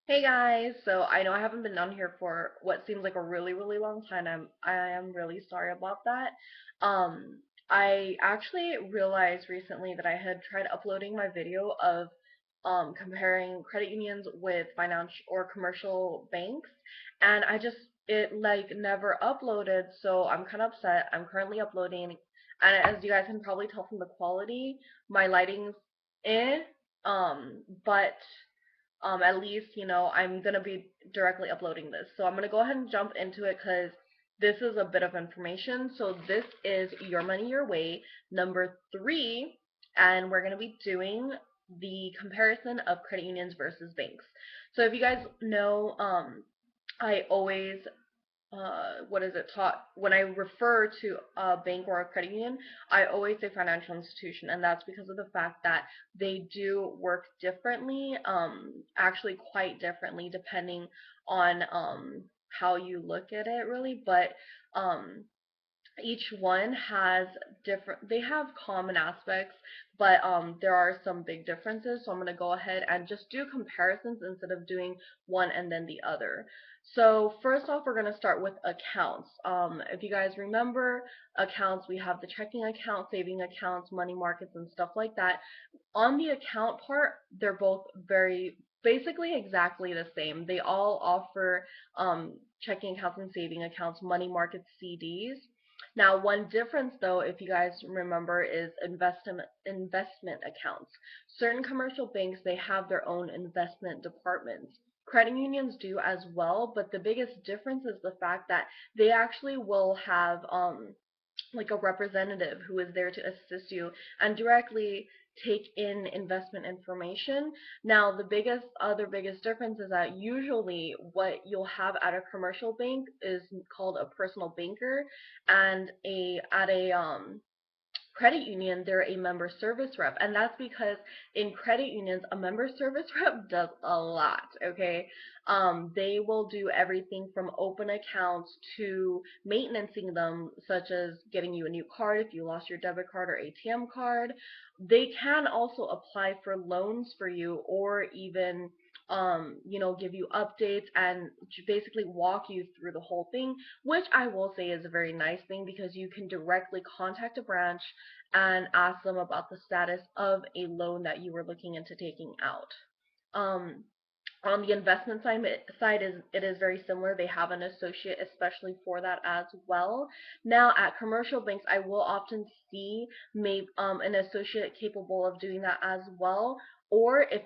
Hey guys, so I know I haven't been on here for what seems like a really long time. I am really sorry about that. Um, I actually realized recently that I had tried uploading my video of comparing credit unions with financial or commercial banks, and it like never uploaded, so I'm kind of upset. I'm currently uploading, and as you guys can probably tell from the quality, my lighting's but at least, I'm going to be directly uploading this. So I'm going to go ahead and jump into it because this is a bit of information. So this is Your Money Your Way, number 3, and we're going to be doing the comparison of credit unions versus banks. So if you guys know, I always what is it taught when I refer to a bank or a credit union, I always say financial institution, and that's because of the fact that they do work differently, actually quite differently depending on how you look at it, really. But um, each one has they have common aspects, but there are some big differences. So I'm going to go ahead and just do comparisons instead of doing one and then the other. So first off, we're going to start with accounts. If you guys remember accounts, we have the checking account, saving accounts, money markets, and stuff like that. On the account part, they're both very basically exactly the same. They all offer checking accounts and saving accounts, money markets, CDs. Now, one difference though, if you guys remember, is investment accounts. Certain commercial banks, they have their own investment departments. Credit unions do as well, but the biggest difference is the fact that they actually will have like a representative who is there to assist you and directly take in investment information. Now, the biggest difference is that usually what you'll have at a commercial bank is called a personal banker, and a at a credit union, they're a member service rep. And that's because in credit unions, a member service rep does a lot, okay? They will do everything from open accounts to maintaining them, such as getting you a new card if you lost your debit card or ATM card. They can also apply for loans for you, or even give you updates and basically walk you through the whole thing, which I will say is a very nice thing because you can directly contact a branch and ask them about the status of a loan that you were looking into taking out. Um, on the investment side is it is very similar. They have an associate especially for that as well. Now at commercial banks, I will often see maybe an associate capable of doing that as well. Or if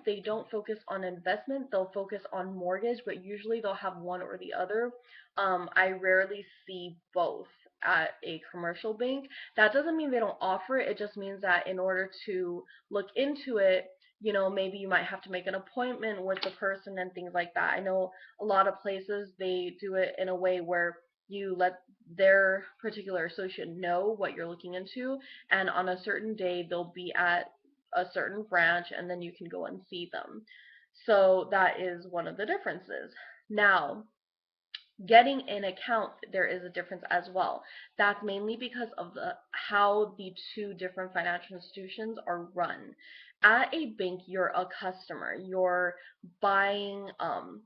they don't focus on investment, they'll focus on mortgage, but usually they'll have one or the other. I rarely see both at a commercial bank. That doesn't mean they don't offer it. It just means that in order to look into it, maybe you might have to make an appointment with the person and things like that. I know a lot of places they do it in a way where you let their particular associate know what you're looking into, and on a certain day they'll be at a certain branch and then you can go and see them. So that is one of the differences. Now, getting an account, there is a difference as well. That's mainly because of the how the two different financial institutions are run. At a bank, you're a customer. You're buying,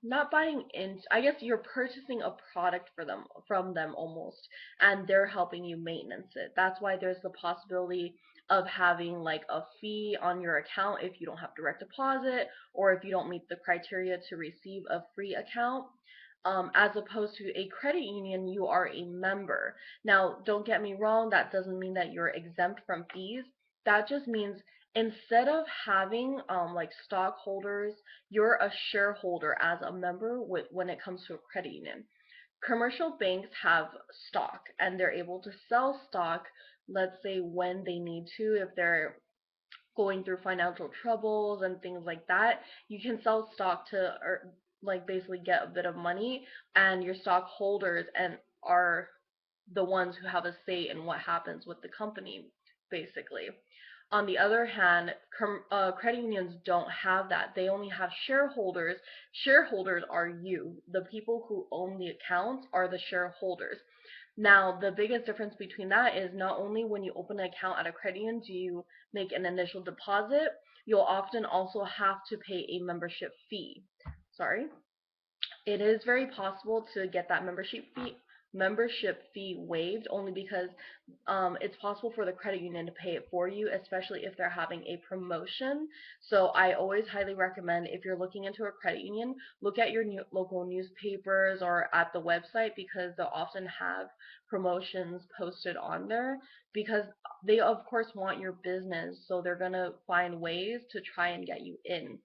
not buying in, I guess you're purchasing a product for them, from them almost, and they're helping you maintenance it. That's why there's the possibility of having like a fee on your account if you don't have direct deposit or if you don't meet the criteria to receive a free account. As opposed to a credit union, you are a member. Now, don't get me wrong, that doesn't mean that you're exempt from fees. That just means instead of having like stockholders, you're a shareholder as a member when it comes to a credit union. Commercial banks have stock and they're able to sell stock, let's say when they need to, if they're going through financial troubles and things like that, you can sell stock to or like basically get a bit of money, and your stockholders and are the ones who have a say in what happens with the company, basically. On the other hand, credit unions don't have that. They only have shareholders. Shareholders are you. The people who own the accounts are the shareholders. Now, the biggest difference between that is not only when you open an account at a credit union do you make an initial deposit, you'll often also have to pay a membership fee. Sorry. It is very possible to get that membership fee waived, only because it's possible for the credit union to pay it for you, especially if they're having a promotion. So I always highly recommend, if you're looking into a credit union, look at your local newspapers or at the website, because they'll often have promotions posted on there, because they of course want your business, so they're going to find ways to try and get you in.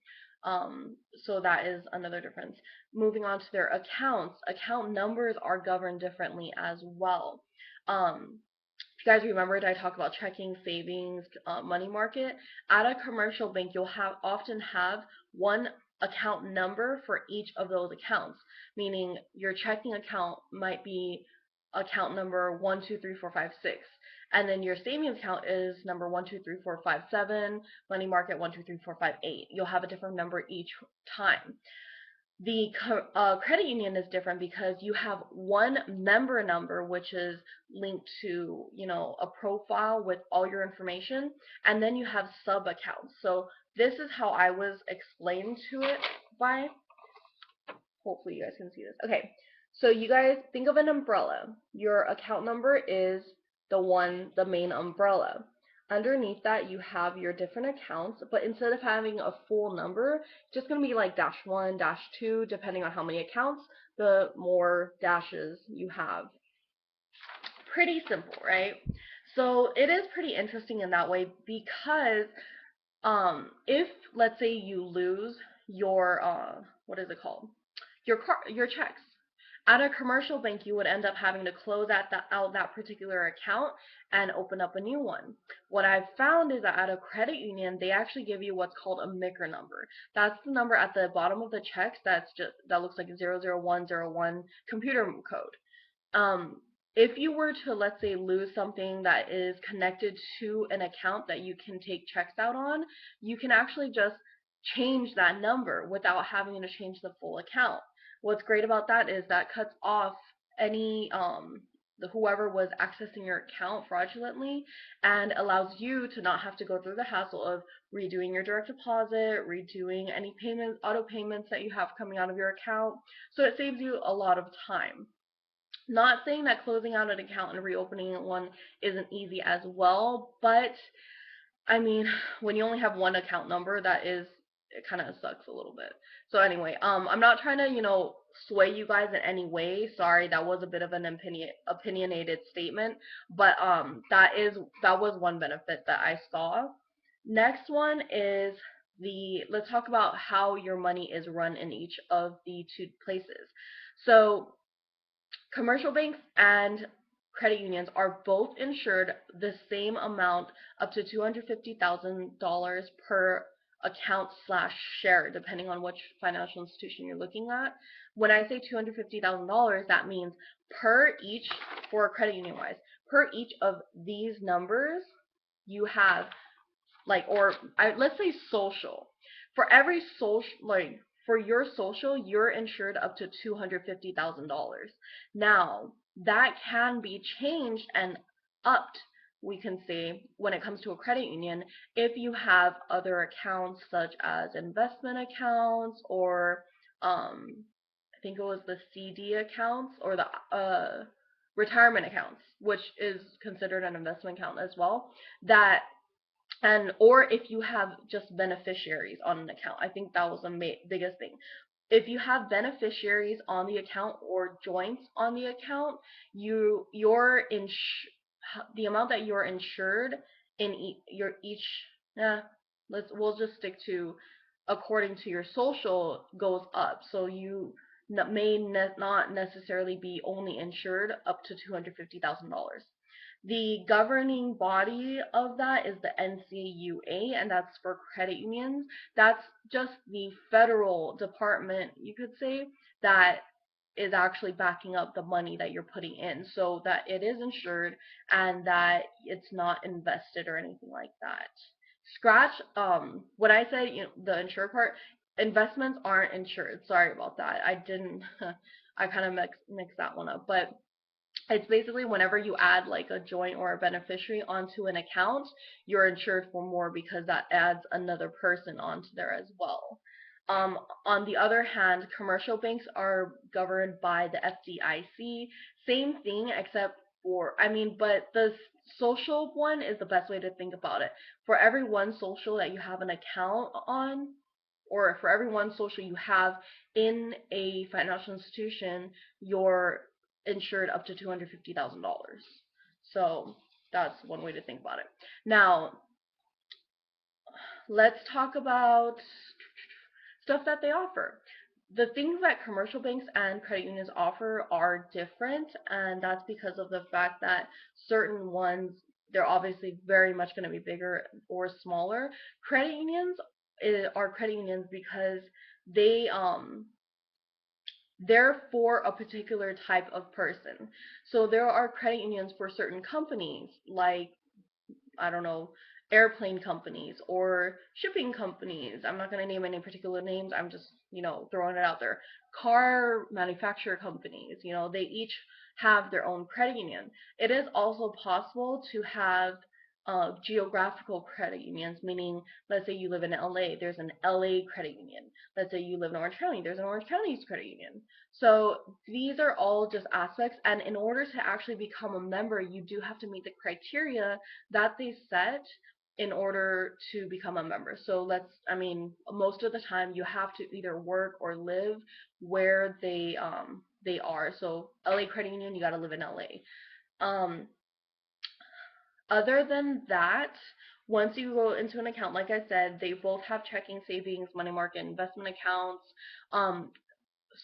So that is another difference. Moving on to their accounts, account numbers are governed differently as well. If you guys remember, I talked about checking, savings, money market. At a commercial bank, you'll often have one account number for each of those accounts, meaning your checking account might be account number 1234556, and then your savings account is number 1234557, money market 1234558. You'll have a different number each time. The credit union is different because you have one member number, which is linked to, a profile with all your information, and then you have sub accounts. So this is how I was explained to it by. Hopefully you guys can see this. Okay, so you guys think of an umbrella. Your account number is the main umbrella. Underneath that, you have your different accounts, but instead of having a full number, it's just going to be like -1, -2, depending on how many accounts, the more dashes you have. Pretty simple, right? So it is pretty interesting in that way, because if, let's say, you lose your what is it called? Your checks. At a commercial bank, you would end up having to close out that particular account and open up a new one. What I've found is that at a credit union, they actually give you what's called a MICR number. That's the number at the bottom of the checks that looks like a 00101 computer code. If you were to, let's say, lose something that is connected to an account that you can take checks out on, you can actually just change that number without having to change the full account. What's great about that is that cuts off any whoever was accessing your account fraudulently, and allows you to not have to go through the hassle of redoing your direct deposit, redoing any payments, auto payments that you have coming out of your account. So it saves you a lot of time. Not saying that closing out an account and reopening one isn't easy as well, but I mean, when you only have one account number, it kind of sucks a little bit. So anyway, I'm not trying to, sway you guys in any way. Sorry, that was a bit of an opinionated statement, but that was one benefit that I saw. Next one is let's talk about how your money is run in each of the two places. So commercial banks and credit unions are both insured the same amount, up to $250,000 per account slash share, depending on which financial institution you're looking at. When I say $250,000, that means per each, for credit union wise, per each of these numbers, you have, let's say social. For every social, for your social, you're insured up to $250,000. Now, that can be changed and upped, we can say, when it comes to a credit union, if you have other accounts such as investment accounts, or I think it was the CD accounts, or the retirement accounts, which is considered an investment account as well, or if you have just beneficiaries on an account. I think that was the biggest thing. If you have beneficiaries on the account or joints on the account, the amount that you're insured in we'll just stick to, according to your social, goes up. So you may not necessarily be only insured up to $250,000. The governing body of that is the NCUA, and that's for credit unions. That's just the federal department, you could say, that is actually backing up the money that you're putting in, so that it is insured and that it's not invested or anything like that. When I said, the insured part, investments aren't insured. Sorry about that. I kind of mixed that one up. But It's basically whenever you add like a joint or a beneficiary onto an account, you're insured for more because that adds another person onto there as well. On the other hand, commercial banks are governed by the FDIC. Same thing, except for, I mean, but the social one is the best way to think about it. For every one social that you have an account on, or for every one social you have in a financial institution, you're insured up to $250,000. So that's one way to think about it. Now, let's talk about stuff that they offer. The things that commercial banks and credit unions offer are different, and that's because of the fact that certain ones, they're obviously very much going to be bigger or smaller. Credit unions are credit unions because they they're for a particular type of person. So there are credit unions for certain companies, like, I don't know, airplane companies or shipping companies. I'm not going to name any particular names. I'm just, throwing it out there. Car manufacturer companies, they each have their own credit union. It is also possible to have geographical credit unions, meaning, let's say you live in LA, there's an LA credit union. Let's say you live in Orange County, there's an Orange County's credit union. So these are all just aspects, and in order to actually become a member, you do have to meet the criteria that they set in order to become a member. So I mean, most of the time you have to either work or live where they are. So LA Credit Union, you got to live in LA. Um, Other than that, once you go into an account, like I said, they both have checking, savings, money market, investment accounts. Um,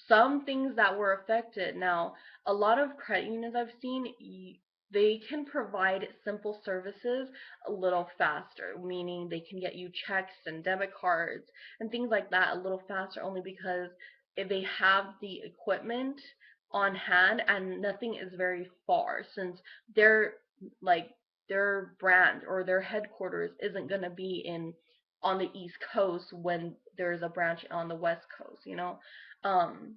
some things that were affected. Now, a lot of credit unions I've seen, they can provide simple services a little faster, meaning they can get you checks and debit cards and things like that a little faster only because they have the equipment on hand and nothing is very far since they're like their brand or their headquarters isn't going to be in on the East Coast when there's a branch on the West Coast. Um,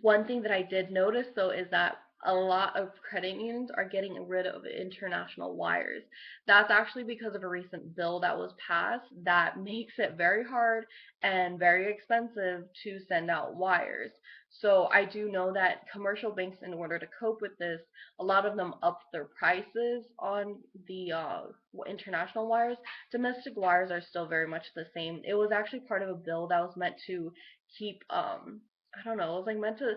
One thing that I did notice though is that a lot of credit unions are getting rid of international wires. That's actually because of a recent bill that was passed that makes it very hard and very expensive to send out wires. So I do know that commercial banks, in order to cope with this, a lot of them up their prices on the international wires. Domestic wires are still very much the same. It was actually part of a bill that was meant to keep I don't know, it was like meant to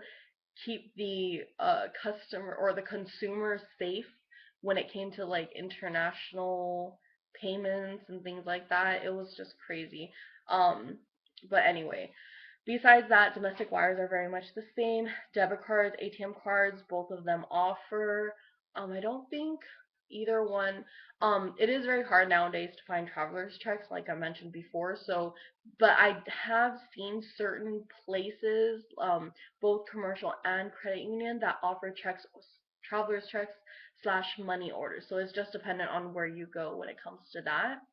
keep the customer or the consumer safe when it came to like international payments and things like that. It was just crazy. Um, but anyway, besides that, domestic wires are very much the same. Debit cards, ATM cards, both of them offer. I don't think either one. It is very hard nowadays to find traveler's checks, like I mentioned before. So, but I have seen certain places, both commercial and credit union, that offer checks, traveler's checks slash money orders. So it's just dependent on where you go when it comes to that.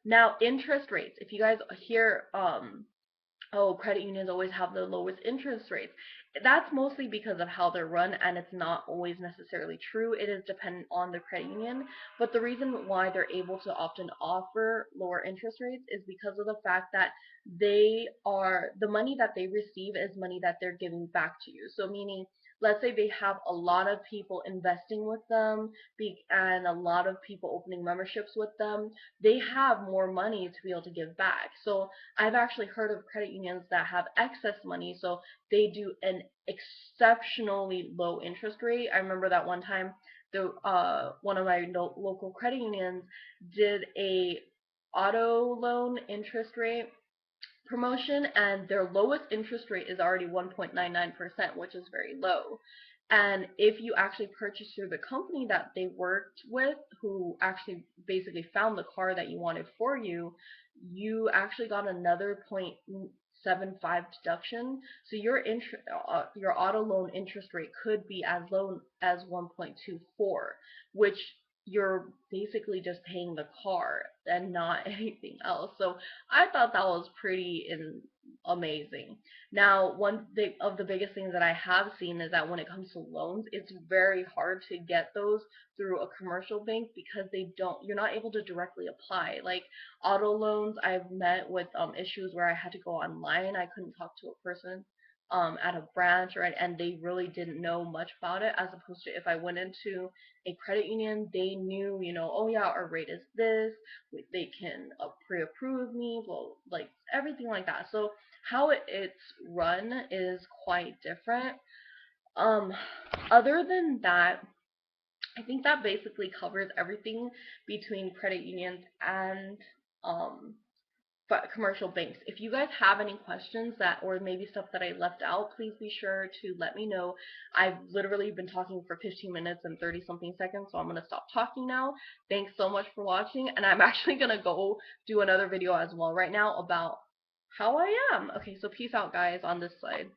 Now, interest rates. If you guys hear oh, credit unions always have the lowest interest rates. That's mostly because of how they're run, and it's not always necessarily true. It is dependent on the credit union. But the reason why they're able to often offer lower interest rates is because of the fact that the money that they receive is money that they're giving back to you. So, meaning, let's say they have a lot of people investing with them and a lot of people opening memberships with them, they have more money to be able to give back. So, I've actually heard of credit unions that have excess money, so they do an exceptionally low interest rate. I remember that one time, the one of my local credit unions did a auto loan interest rate promotion, and their lowest interest rate is already 1.99%, which is very low. And if you actually purchase through the company that they worked with, who actually basically found the car that you wanted for you, you actually got another 0.75 deduction. So your auto loan interest rate could be as low as 1.24, which you're basically just paying the car and not anything else. So I thought that was amazing. Now, of the biggest things that I have seen is that when it comes to loans, it's very hard to get those through a commercial bank because you're not able to directly apply. Like auto loans, I've met with issues where I had to go online. I couldn't talk to a person at a branch, right, and they really didn't know much about it, as opposed to if I went into a credit union, they knew, oh yeah, our rate is this, they can pre-approve me, well, like everything like that. So how it's run is quite different. Um, Other than that, I think that basically covers everything between credit unions and um but commercial banks. If you guys have any questions that, or maybe stuff that I left out, please be sure to let me know. I've literally been talking for 15 minutes and 30 something seconds, so I'm going to stop talking now. Thanks so much for watching, and I'm actually going to go do another video as well right now about how I am. Okay, so peace out guys on this side.